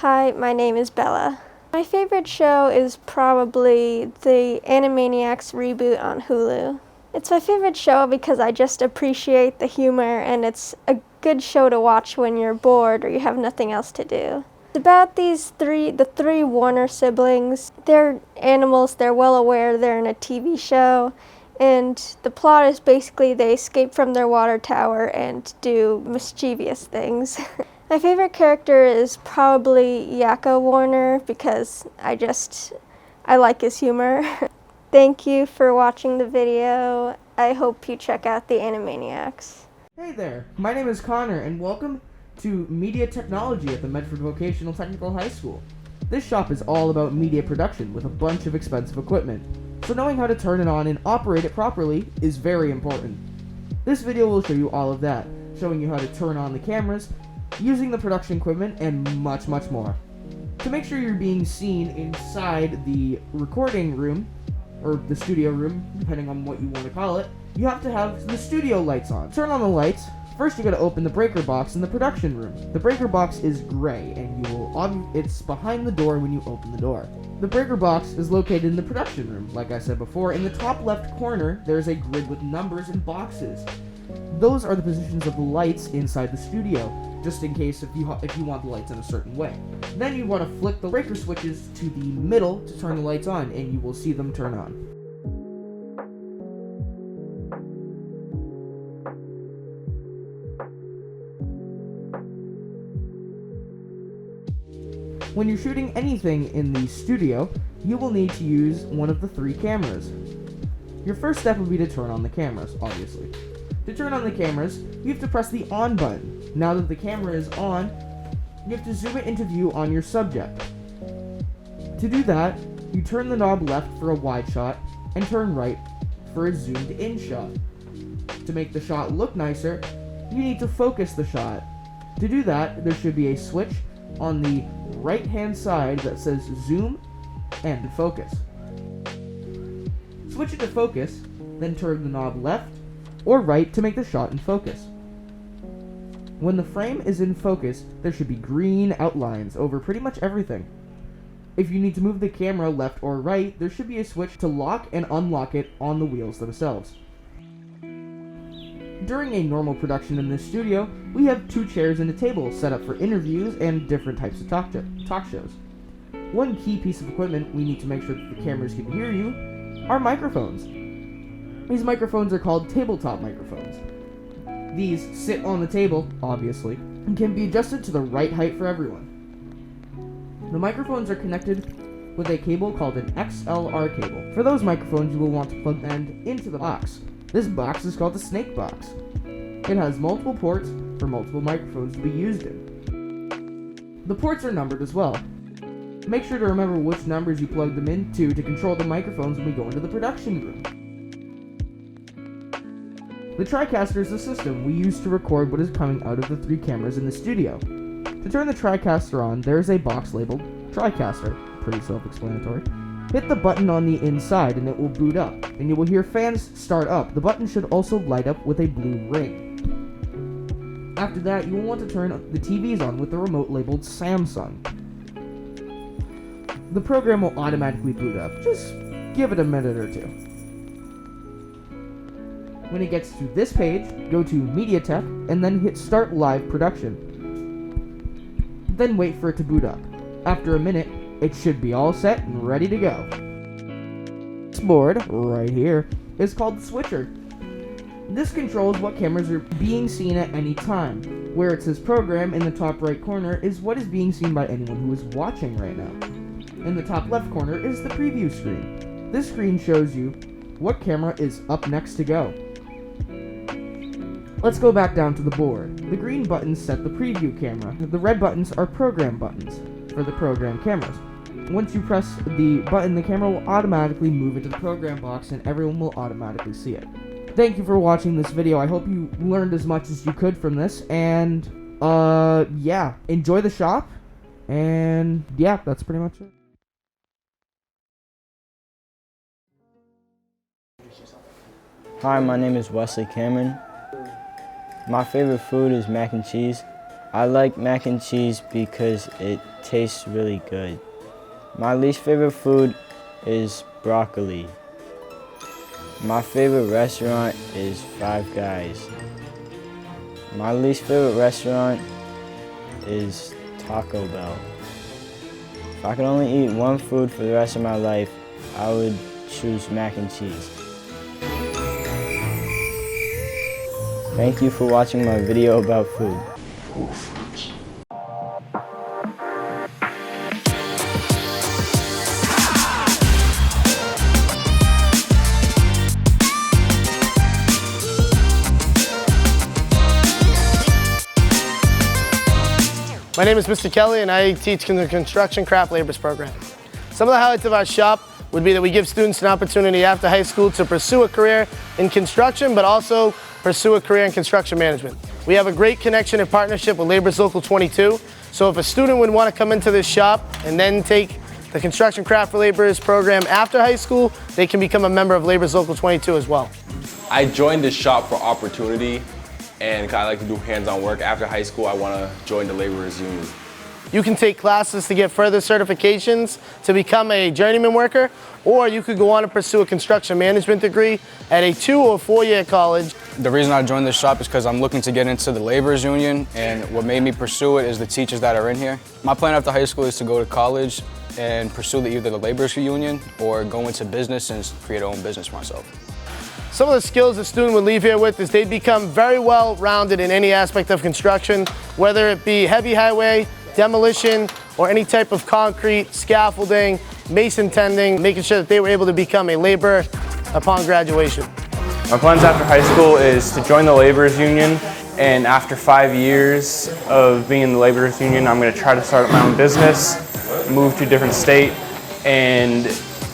Hi, my name is Bella. My favorite show is probably the Animaniacs reboot on Hulu. It's my favorite show because I just appreciate the humor, and it's a good show to watch when you're bored or you have nothing else to do. It's about the three Warner siblings. They're animals, they're well aware they're in a TV show, and the plot is basically they escape from their water tower and do mischievous things. My favorite character is probably Yakko Warner because I like his humor. Thank you for watching the video. I hope you check out the Animaniacs. Hey there, my name is Connor and welcome to Media Technology at the Medford Vocational Technical High School. This shop is all about media production with a bunch of expensive equipment, so knowing how to turn it on and operate it properly is very important. This video will show you all of that, showing you how to turn on the cameras, using the production equipment, and much more. To make sure you're being seen inside the recording room, or the studio room, depending on what you want to call it, you have to have the studio lights on. Turn on the lights. First you gotta open the breaker box in the production room. The breaker box is gray, and it's behind the door when you open the door. The breaker box is located in the production room. Like I said before, in the top left corner, there's a grid with numbers and boxes. Those are the positions of the lights inside the studio, just in case if you want the lights in a certain way. Then you want to flick the breaker switches to the middle to turn the lights on, and you will see them turn on. When you're shooting anything in the studio, you will need to use one of the three cameras. Your first step would be to turn on the cameras, obviously. To turn on the cameras, you have to press the on button. Now that the camera is on, you have to zoom it into view on your subject. To do that, you turn the knob left for a wide shot and turn right for a zoomed in shot. To make the shot look nicer, you need to focus the shot. To do that, there should be a switch on the right hand side that says zoom and focus. Switch it to focus, then turn the knob left or right to make the shot in focus. When the frame is in focus, there should be green outlines over pretty much everything. If you need to move the camera left or right, there should be a switch to lock and unlock it on the wheels themselves. During a normal production in this studio, we have 2 chairs and a table set up for interviews and different types of talk shows. One key piece of equipment we need to make sure that the cameras can hear you are microphones. These microphones are called tabletop microphones. These sit on the table, obviously, and can be adjusted to the right height for everyone. The microphones are connected with a cable called an XLR cable. For those microphones, you will want to plug the end into the box. This box is called the snake box. It has multiple ports for multiple microphones to be used in. The ports are numbered as well. Make sure to remember which numbers you plug them into to control the microphones when we go into the production room. The TriCaster is the system we use to record what is coming out of the 3 cameras in the studio. To turn the TriCaster on, there is a box labeled TriCaster, pretty self-explanatory. Hit the button on the inside and it will boot up, and you will hear fans start up. The button should also light up with a blue ring. After that, you will want to turn the TVs on with the remote labeled Samsung. The program will automatically boot up. Just give it a minute or two. When it gets to this page, go to MediaTek and then hit Start Live Production. Then wait for it to boot up. After a minute, it should be all set and ready to go. This board, right here, is called the switcher. This controls what cameras are being seen at any time. Where it says program in the top right corner is what is being seen by anyone who is watching right now. In the top left corner is the preview screen. This screen shows you what camera is up next to go. Let's go back down to the board. The green buttons set the preview camera. The red buttons are program buttons for the program cameras. Once you press the button, the camera will automatically move into the program box and everyone will automatically see it. Thank you for watching this video. I hope you learned as much as you could from this, and yeah, enjoy the shop, and yeah, that's pretty much it. Hi, my name is Wesley Cameron. My favorite food is mac and cheese. I like mac and cheese because it tastes really good. My least favorite food is broccoli. My favorite restaurant is Five Guys. My least favorite restaurant is Taco Bell. If I could only eat one food for the rest of my life, I would choose mac and cheese. Thank you for watching my video about food. My name is Mr. Kelly and I teach the Construction Craft Laborers program. Some of the highlights of our shop would be that we give students an opportunity after high school to pursue a career in construction, but also pursue a career in construction management. We have a great connection and partnership with Laborers Local 22, so if a student would want to come into this shop and then take the Construction Craft Laborers program after high school, they can become a member of Laborers Local 22 as well. I joined this shop for opportunity, and I like to do hands-on work. After high school, I want to join the Laborers Union. You can take classes to get further certifications to become a journeyman worker, or you could go on and pursue a construction management degree at a 2 or 4 year college. The reason I joined this shop is because I'm looking to get into the Laborers Union, and what made me pursue it is the teachers that are in here. My plan after high school is to go to college and pursue either the Laborers Union or go into business and create my own business for myself. Some of the skills a student would leave here with is they'd become very well rounded in any aspect of construction, whether it be heavy highway, demolition, or any type of concrete, scaffolding, mason tending, making sure that they were able to become a laborer upon graduation. My plans after high school is to join the Laborers Union, and after 5 years of being in the Laborers Union, I'm going to try to start my own business, move to a different state, and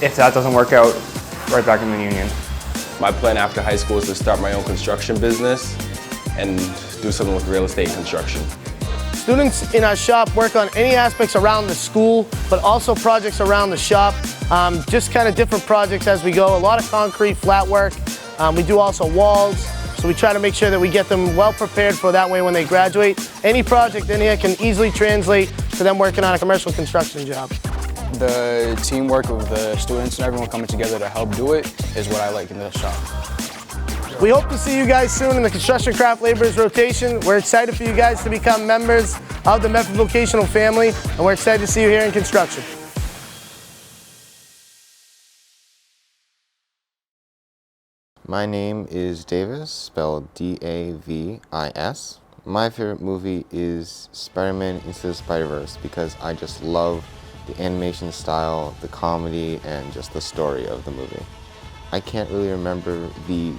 if that doesn't work out, right back in the union. My plan after high school is to start my own construction business and do something with real estate construction. Students in our shop work on any aspects around the school, but also projects around the shop, just kind of different projects as we go. A lot of concrete, flat work. We do also walls, so we try to make sure that we get them well prepared for that way when they graduate. Any project in here can easily translate to them working on a commercial construction job. The teamwork of the students and everyone coming together to help do it is what I like in this shop. We hope to see you guys soon in the Construction Craft Laborers rotation. We're excited for you guys to become members of the Medford Vocational family, and we're excited to see you here in construction. My name is Davis, spelled D-A-V-I-S. My favorite movie is Spider-Man Into the Spider-Verse because I just love the animation style, the comedy, and just the story of the movie. I can't really remember the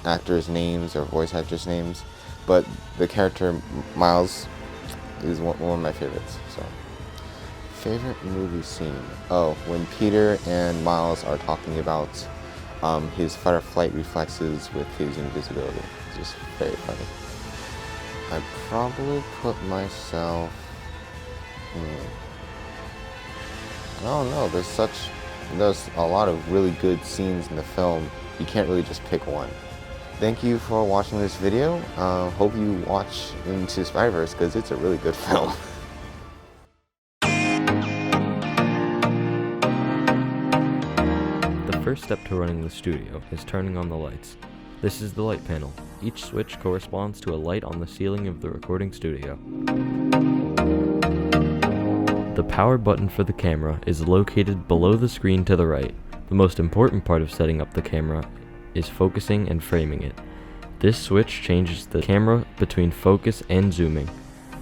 actors' names or voice actors' names, but the character Miles is one of my favorites. So, favorite movie scene? Oh, when Peter and Miles are talking about his fight or flight reflexes with his invisibility. It's just very funny. I'd probably put myself. I don't know. There's a lot of really good scenes in the film. You can't really just pick one. Thank you for watching this video. Hope you watch Into Spider-Verse because it's a really good film. The first step to running the studio is turning on the lights. This is the light panel. Each switch corresponds to a light on the ceiling of the recording studio. The power button for the camera is located below the screen to the right. The most important part of setting up the camera is focusing and framing it. This switch changes the camera between focus and zooming.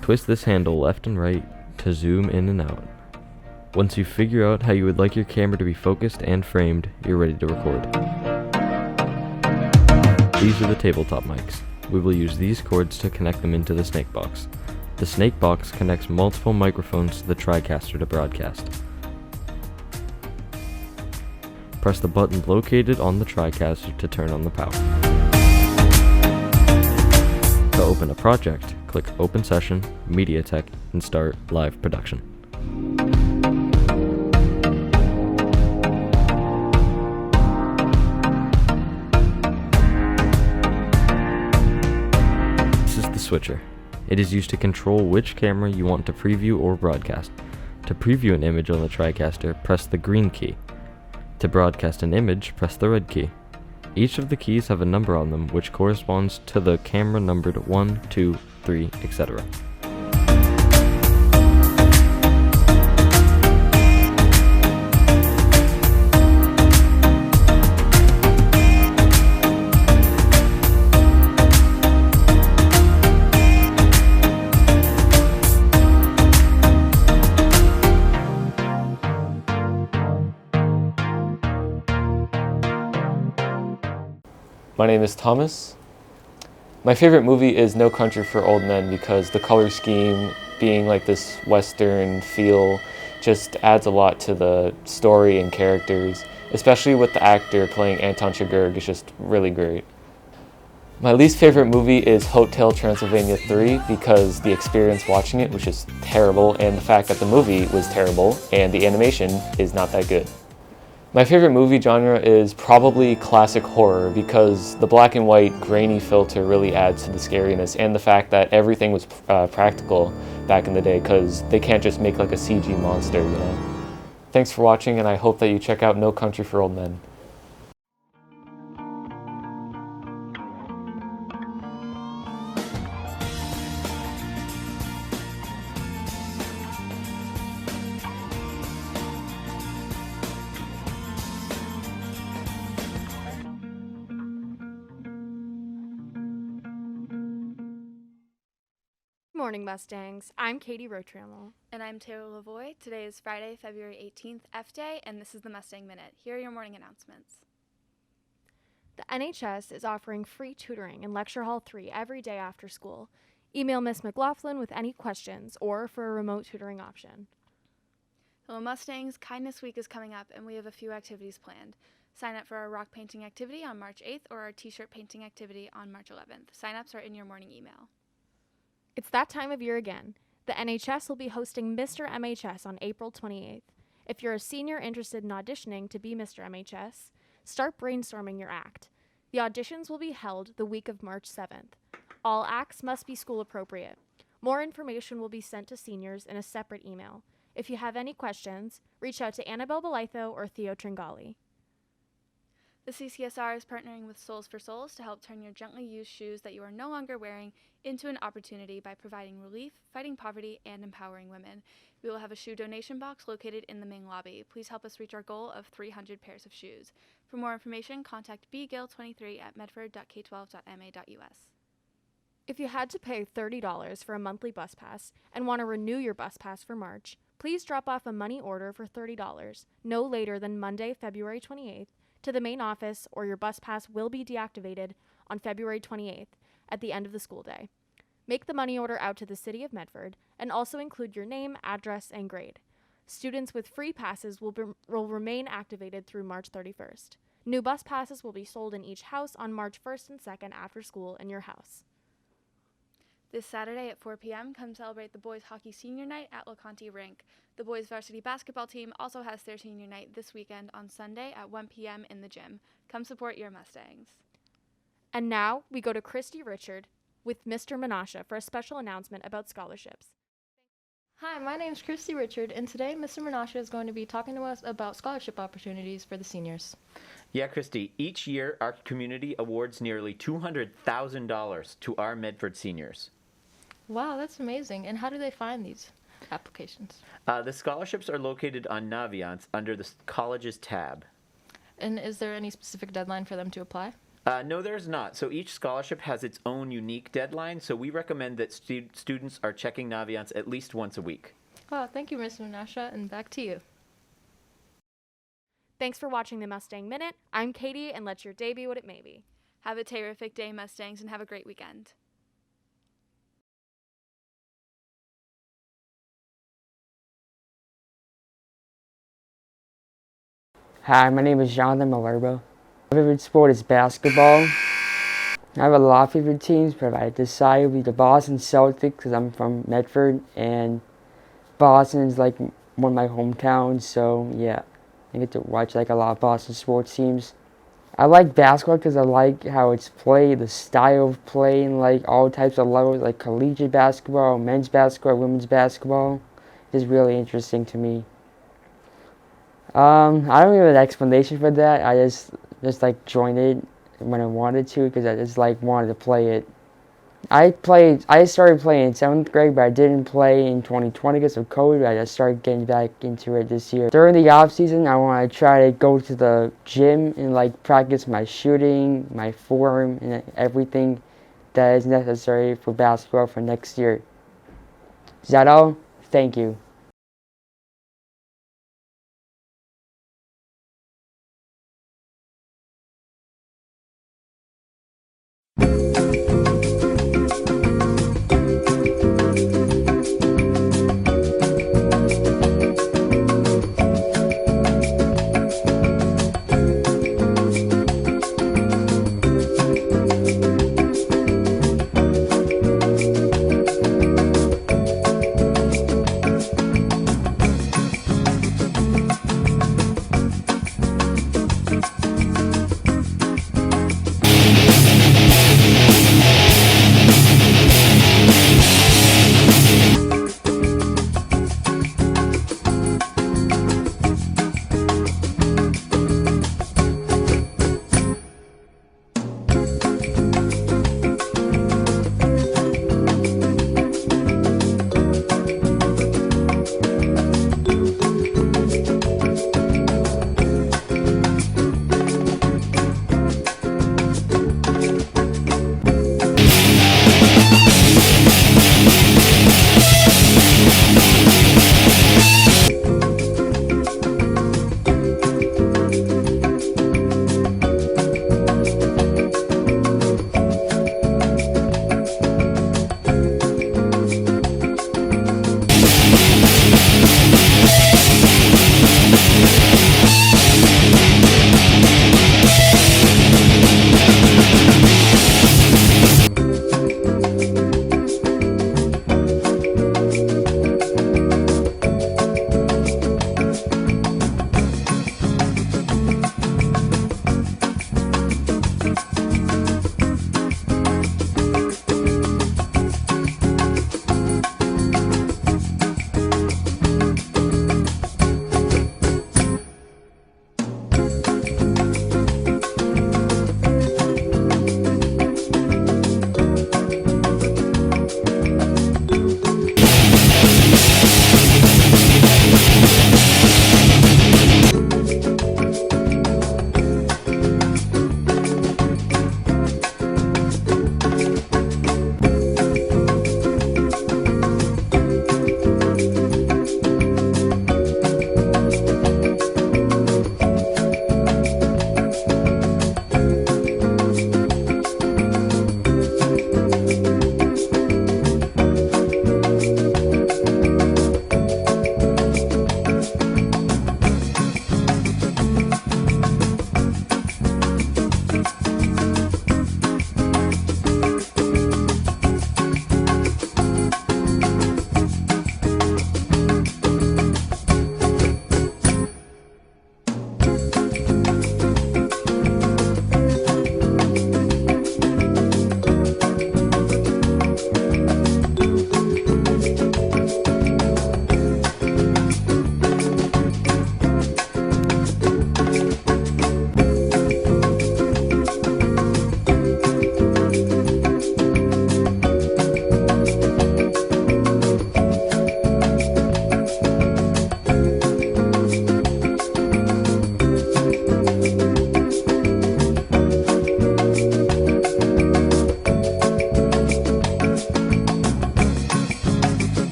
Twist this handle left and right to zoom in and out. Once you figure out how you would like your camera to be focused and framed, you're ready to record. These are the tabletop mics. We will use these cords to connect them into the snake box. The snake box connects multiple microphones to the TriCaster to broadcast. Press the button located on the TriCaster to turn on the power. To open a project, click Open Session, MediaTek, and start live production. This is the switcher. It is used to control which camera you want to preview or broadcast. To preview an image on the TriCaster, press the green key. To broadcast an image, press the red key. Each of the keys have a number on them which corresponds to the camera numbered 1, 2, 3, etc. My name is Thomas. My favorite movie is No Country for Old Men because the color scheme, being like this Western feel, just adds a lot to the story and characters, especially with the actor playing Anton Chigurh. It's just really great. My least favorite movie is Hotel Transylvania 3 because the experience watching it was just terrible, and the fact that the movie was terrible and the animation is not that good. My favorite movie genre is probably classic horror because the black and white grainy filter really adds to the scariness, and the fact that everything was practical back in the day because they can't just make like a CG monster, you know. Thanks for watching, and I hope that you check out No Country for Old Men. Morning Mustangs, I'm Katie Rotrammel. And I'm Taylor Lavoie. Today is Friday, February 18th, F Day, and this is the Mustang Minute. Here are your morning announcements. The NHS is offering free tutoring in Lecture Hall 3 every day after school. Email Miss McLaughlin with any questions or for a remote tutoring option. Hello Mustangs, Kindness Week is coming up and we have a few activities planned. Sign up for our rock painting activity on March 8th or our t-shirt painting activity on March 11th. Sign-ups are in your morning email. It's that time of year again. The NHS will be hosting Mr. MHS on April 28th. If you're a senior interested in auditioning to be Mr. MHS, start brainstorming your act. The auditions will be held the week of March 7th. All acts must be school appropriate. More information will be sent to seniors in a separate email. If you have any questions, reach out to Annabelle Belitho or Theo Tringali. The CCSR is partnering with Souls for Souls to help turn your gently used shoes that you are no longer wearing into an opportunity by providing relief, fighting poverty, and empowering women. We will have a shoe donation box located in the main lobby. Please help us reach our goal of 300 pairs of shoes. For more information, contact bgill23 at medford.k12.ma.us. If you had to pay $30 for a monthly bus pass and want to renew your bus pass for March, please drop off a money order for $30 no later than Monday, February 28th, to the main office, or your bus pass will be deactivated on February 28th at the end of the school day. Make the money order out to the City of Medford and also include your name, address, and grade. Students with free passes will remain activated through March 31st. New bus passes will be sold in each house on March 1st and 2nd after school in your house. This Saturday at 4 p.m., come celebrate the boys hockey senior night at LeConte Rink. The boys varsity basketball team also has their senior night this weekend on Sunday at 1 p.m. in the gym. Come support your Mustangs. And now we go to Christy Richard with Mr. Menasha for a special announcement about scholarships. Hi, my name is Christy Richard, and today Mr. Menasha is going to be talking to us about scholarship opportunities for the seniors. Yeah, Christy, each year our community awards nearly $200,000 to our Medford seniors. Wow, that's amazing. And how do they find these applications? The scholarships are located on Naviance under the college's tab. And is there any specific deadline for them to apply? No, there's not. So each scholarship has its own unique deadline, so we recommend that students are checking Naviance at least once a week. Wow, thank you, Ms. Menasha, and back to you. Thanks for watching the Mustang Minute. I'm Katie, and let your day be what it may be. Have a terrific day, Mustangs, and have a great weekend. Hi, my name is Jonathan Malerbo. My favorite sport is basketball. I have a lot of favorite teams, but if I decide it would be the Boston Celtics because I'm from Medford, and Boston is like one of my hometowns, so yeah, I get to watch like a lot of Boston sports teams. I like basketball because I like how it's played, the style of play, and like all types of levels, like collegiate basketball, men's basketball, women's basketball. It's really interesting to me. I don't have an explanation for that. I just like joined it when I wanted to because I just like wanted to play it. I started playing in 7th grade, but I didn't play in 2020 because of COVID. I just started getting back into it this year. During the off season, I want to try to go to the gym and like practice my shooting, my form, and everything that is necessary for basketball for next year. Is that all? Thank you.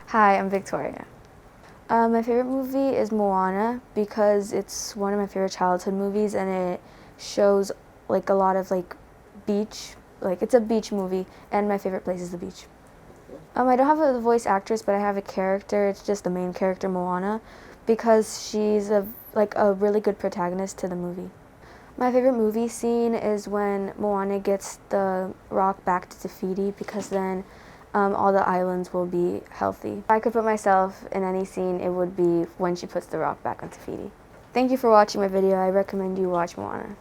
Hi, I'm Victoria. My favorite movie is Moana because it's one of my favorite childhood movies, and it shows like a lot of like beach, like it's a beach movie, and my favorite place is the beach. I don't have a voice actress, but I have a character. It's just the main character, Moana, because she's a really good protagonist to the movie. My favorite movie scene is when Moana gets the rock back to Te Fiti, because then all the islands will be healthy. If I could put myself in any scene, it would be when she puts the rock back on Te Fiti. Thank you for watching my video. I recommend you watch Moana.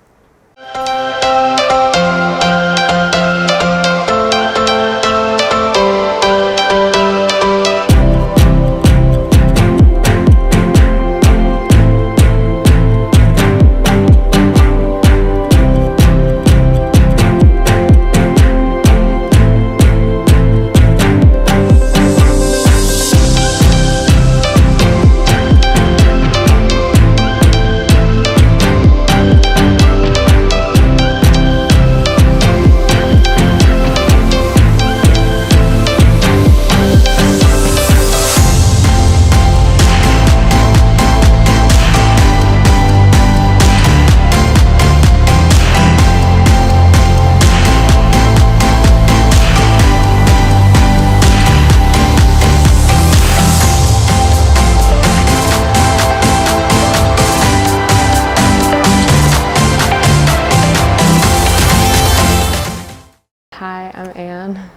Hi, I'm Anne.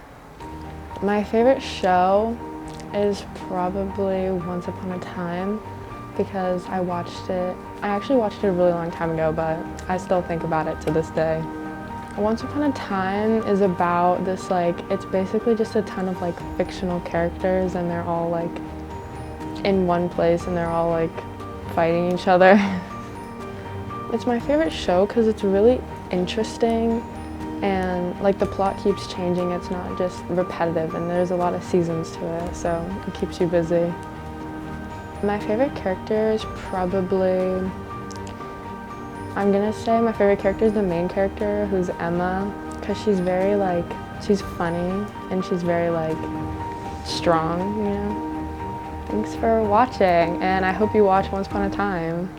My favorite show is probably Once Upon a Time because I actually watched it a really long time ago, but I still think about it to this day. Once Upon a Time is about this it's basically just a ton of fictional characters, and they're all in one place and they're all fighting each other. It's my favorite show because it's really interesting, and the plot keeps changing. It's not just repetitive, and there's a lot of seasons to it, so it keeps you busy. My favorite character is probably, I'm gonna say my favorite character is the main character, who's Emma, because she's very she's funny and she's very strong, you know? Thanks for watching, and I hope you watch Once Upon a Time.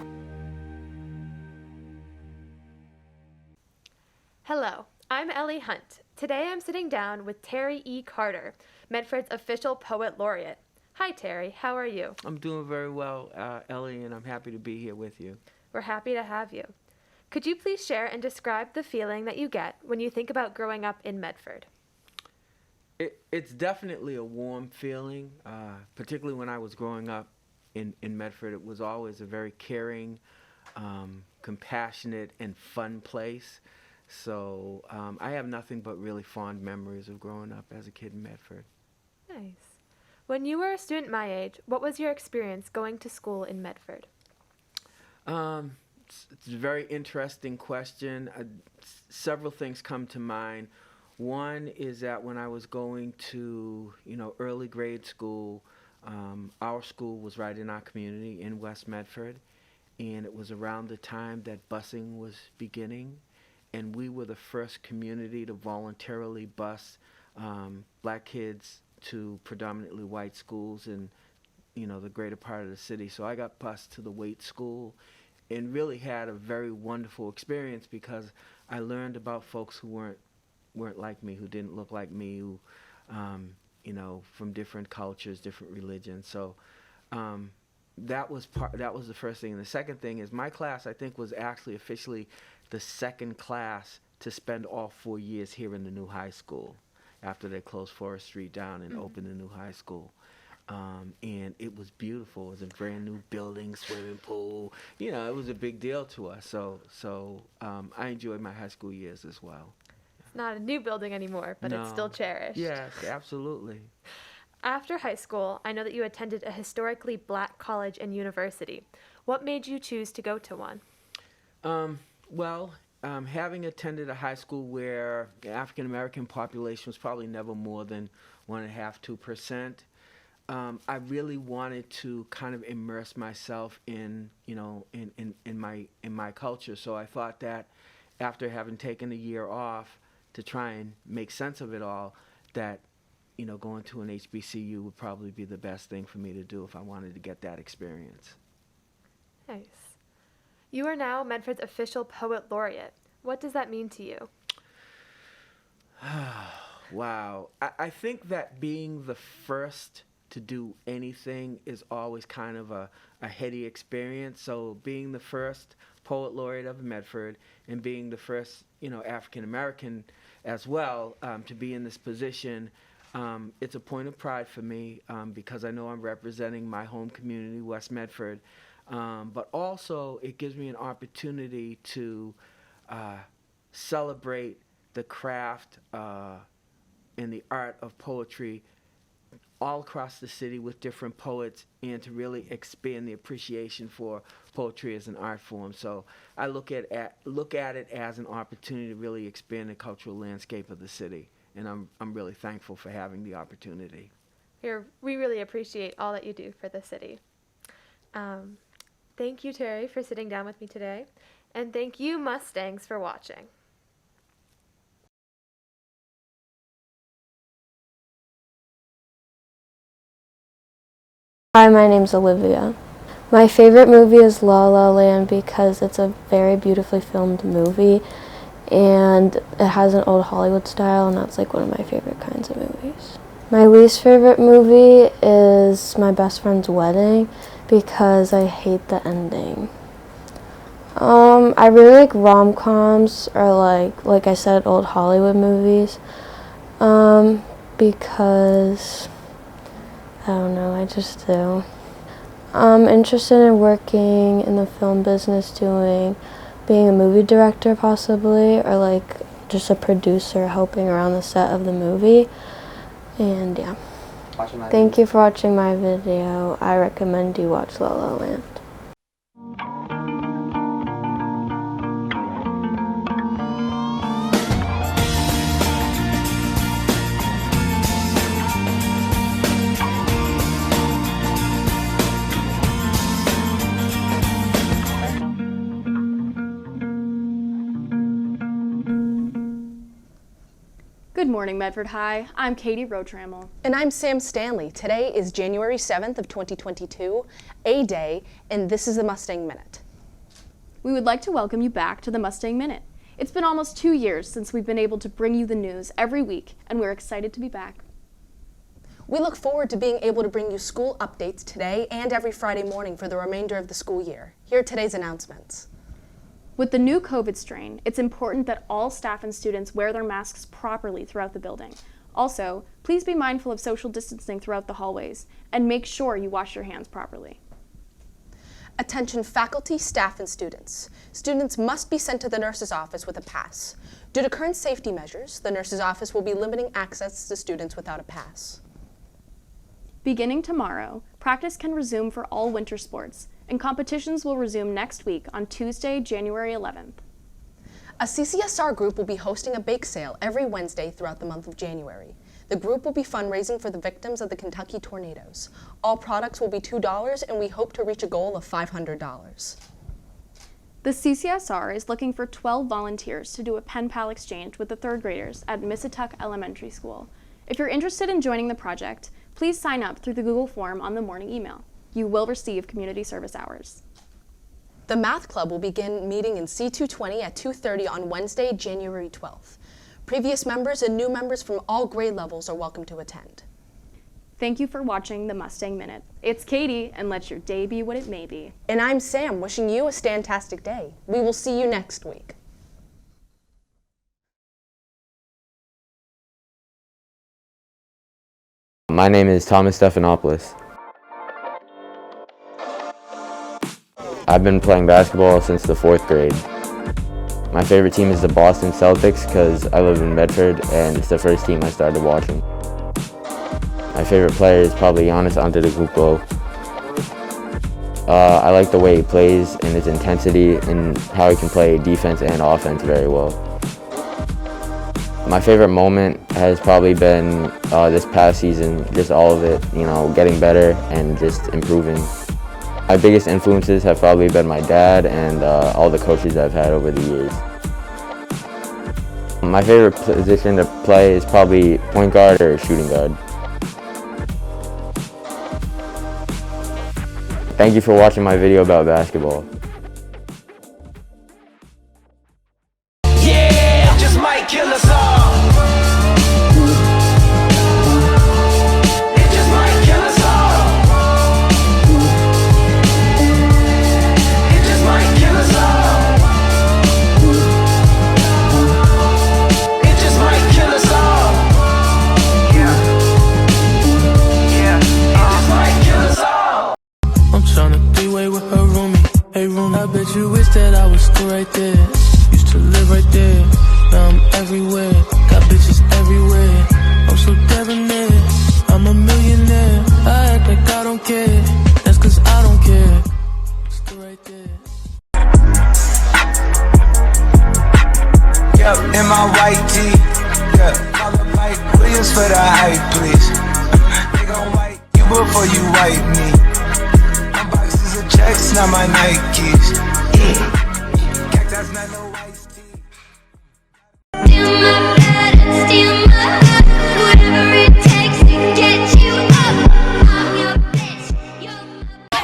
Hello, I'm Ellie Hunt. Today I'm sitting down with Terry E. Carter, Medford's official poet laureate. Hi Terry, how are you? I'm doing very well, Ellie, and I'm happy to be here with you. We're happy to have you. Could you please share and describe the feeling that you get when you think about growing up in Medford? It's definitely a warm feeling, particularly when I was growing up in Medford. It was always a very caring, compassionate, and fun place. So I have nothing but really fond memories of growing up as a kid in Medford. Nice. When you were a student my age, what was your experience going to school in Medford? It's a very interesting question. Several things come to mind. One is that when I was going to, early grade school, our school was right in our community in West Medford, and it was around the time that busing was beginning, and we were the first community to voluntarily bus black kids to predominantly white schools in, the greater part of the city. So I got bused to the Waite School and really had a very wonderful experience because I learned about folks who weren't like me, who didn't look like me, who, from different cultures, different religions. So that was the first thing. And the second thing is my class, I think, was actually officially the second class to spend all 4 years here in the new high school after they closed Forest Street down and opened the new high school. And it was beautiful. It was a brand new building, swimming pool. It was a big deal to us. So I enjoyed my high school years as well. It's not a new building anymore, but it's still cherished. Yes, absolutely. After high school, I know that you attended a historically black college and university. What made you choose to go to one? Having attended a high school where the African American population was probably never more than 1.5–2%, I really wanted to kind of immerse myself in my culture. So I thought that after having taken a year off to try and make sense of it all, that going to an HBCU would probably be the best thing for me to do if I wanted to get that experience. Nice. You are now Medford's official poet laureate. What does that mean to you? Wow. I think that being the first to do anything is always kind of a heady experience. So being the first poet laureate of Medford and being the first, African American as well to be in this position, it's a point of pride for me because I know I'm representing my home community, West Medford. But also it gives me an opportunity to celebrate the craft and the art of poetry all across the city with different poets, and to really expand the appreciation for poetry as an art form. So I look at it as an opportunity to really expand the cultural landscape of the city, and I'm really thankful for having the opportunity. We really appreciate all that you do for the city. Thank you, Terry, for sitting down with me today, and thank you, Mustangs, for watching. Hi, my name's Olivia. My favorite movie is La La Land because it's a very beautifully filmed movie and it has an old Hollywood style, and that's like one of my favorite kinds of movies. My least favorite movie is My Best Friend's Wedding because I hate the ending. I really like rom-coms or like I said, old Hollywood movies because I don't know, I just do. I'm interested in working in the film business, being a movie director possibly, or like just a producer helping around the set of the movie. And yeah. Thank you for watching my video. I recommend you watch La La Land. Good morning, Medford High. I'm Katie Rotrammel. And I'm Sam Stanley. Today is January 7th of 2022, a day, and this is the Mustang Minute. We would like to welcome you back to the Mustang Minute. It's been almost 2 years since we've been able to bring you the news every week, and we're excited to be back. We look forward to being able to bring you school updates today and every Friday morning for the remainder of the school year. Here are today's announcements. With the new COVID strain, it's important that all staff and students wear their masks properly throughout the building. Also, please be mindful of social distancing throughout the hallways, and make sure you wash your hands properly. Attention faculty, staff, and students. Students must be sent to the nurse's office with a pass. Due to current safety measures, the nurse's office will be limiting access to students without a pass. Beginning tomorrow, practice can resume for all winter sports, and competitions will resume next week on Tuesday, January 11th. A CCSR group will be hosting a bake sale every Wednesday throughout the month of January. The group will be fundraising for the victims of the Kentucky tornadoes. All products will be $2, and we hope to reach a goal of $500. The CCSR is looking for 12 volunteers to do a pen pal exchange with the third graders at Missituck Elementary School. If you're interested in joining the project, please sign up through the Google form on the morning email. You will receive community service hours. The Math Club will begin meeting in C220 at 2:30 on Wednesday, January 12th. Previous members and new members from all grade levels are welcome to attend. Thank you for watching the Mustang Minute. It's Katie, and let your day be what it may be. And I'm Sam, wishing you a stantastic day. We will see you next week. My name is Thomas Stephanopoulos. I've been playing basketball since the 4th grade. My favorite team is the Boston Celtics because I live in Medford and it's the first team I started watching. My favorite player is probably Giannis Antetokounmpo. I like the way he plays and his intensity and how he can play defense and offense very well. My favorite moment has probably been this past season, just all of it, getting better and just improving. My biggest influences have probably been my dad and all the coaches I've had over the years. My favorite position to play is probably point guard or shooting guard. Thank you for watching my video about basketball. Yeah, just might kill us all. It just might kill us all. It just might kill us all. It just might kill us all. Yeah. Yeah. It just might kill us all. I'm tryna three-way with her roomie. Hey roomie, I bet you wish that I was still right there. Used to live right there. Now I'm everywhere. Got bitches everywhere. I'm so debonair. I'm a millionaire. I act like I don't care. That's cause I don't care. Still right there. Yep, in my white tee. Yeah, call up Mike Williams for the hype, please. They gon' wipe you before you wipe me. My boxes of checks, not my Nikes. Cactus, not no iced tea. Steal my bed and steal my heart. Whatever it takes to get you up. I'm your bitch.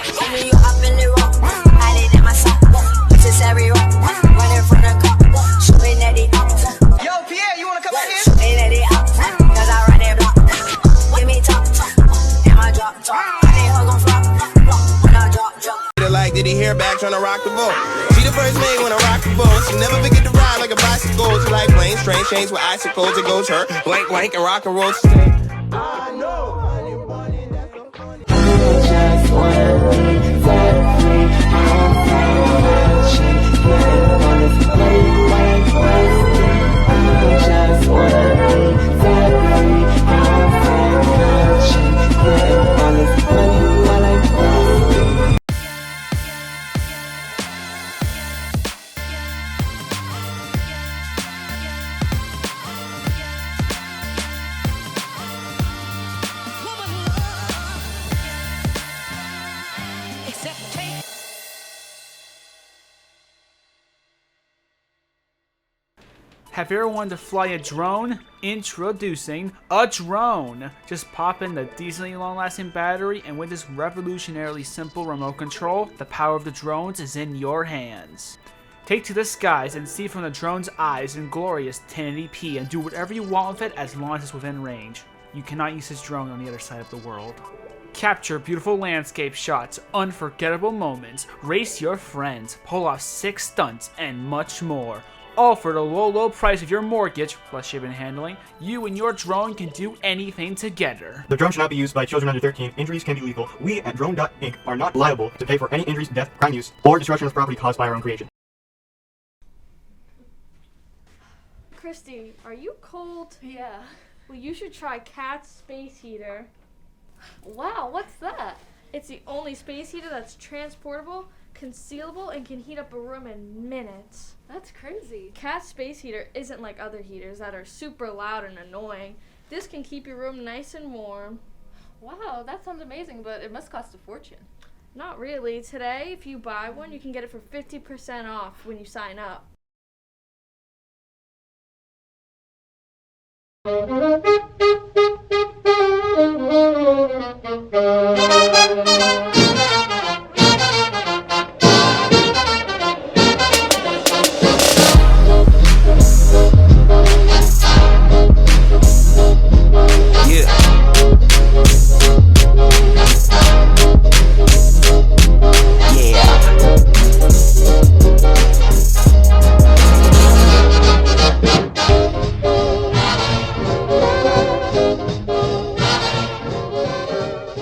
See me, you hop in the rock. I did it myself. Necessary rock. Running from the cop. Shooting at it up. Yo, Pierre, you wanna come out here? Shooting at it up. Cause I run it block. Give me top. And my drop top. I think her gon' flop. When I drop. Like, did he hear back trying to rock the boat? She the first maid when I rock the boat. She never forget to ride like a bicycle. She like planes, trains, chains with icicles. It goes her blank, blank, and rock and roll. She say, I know. Just wanna be set free. Have you ever wanted to fly a drone? Introducing a drone! Just pop in the decently long-lasting battery, and with this revolutionarily simple remote control, the power of the drones is in your hands. Take to the skies and see from the drone's eyes in glorious 1080p and do whatever you want with it as long as it's within range. You cannot use this drone on the other side of the world. Capture beautiful landscape shots, unforgettable moments, race your friends, pull off sick stunts, and much more. All for the low price of your mortgage, plus shipping and handling. You and your drone can do anything together. The drone should not be used by children under 13. Injuries can be legal. We at Drone.Inc. are not liable to pay for any injuries, death, crime use, or destruction of property caused by our own creation. Christy, are you cold? Yeah. Well, you should try Cat's Space Heater. Wow, what's that? It's the only space heater that's transportable, concealable, and can heat up a room in minutes. That's crazy. Cat's Space Heater isn't like other heaters that are super loud and annoying. This can keep your room nice and warm. Wow, that sounds amazing, but it must cost a fortune. Not really. Today, if you buy one, you can get it for 50% off when you sign up.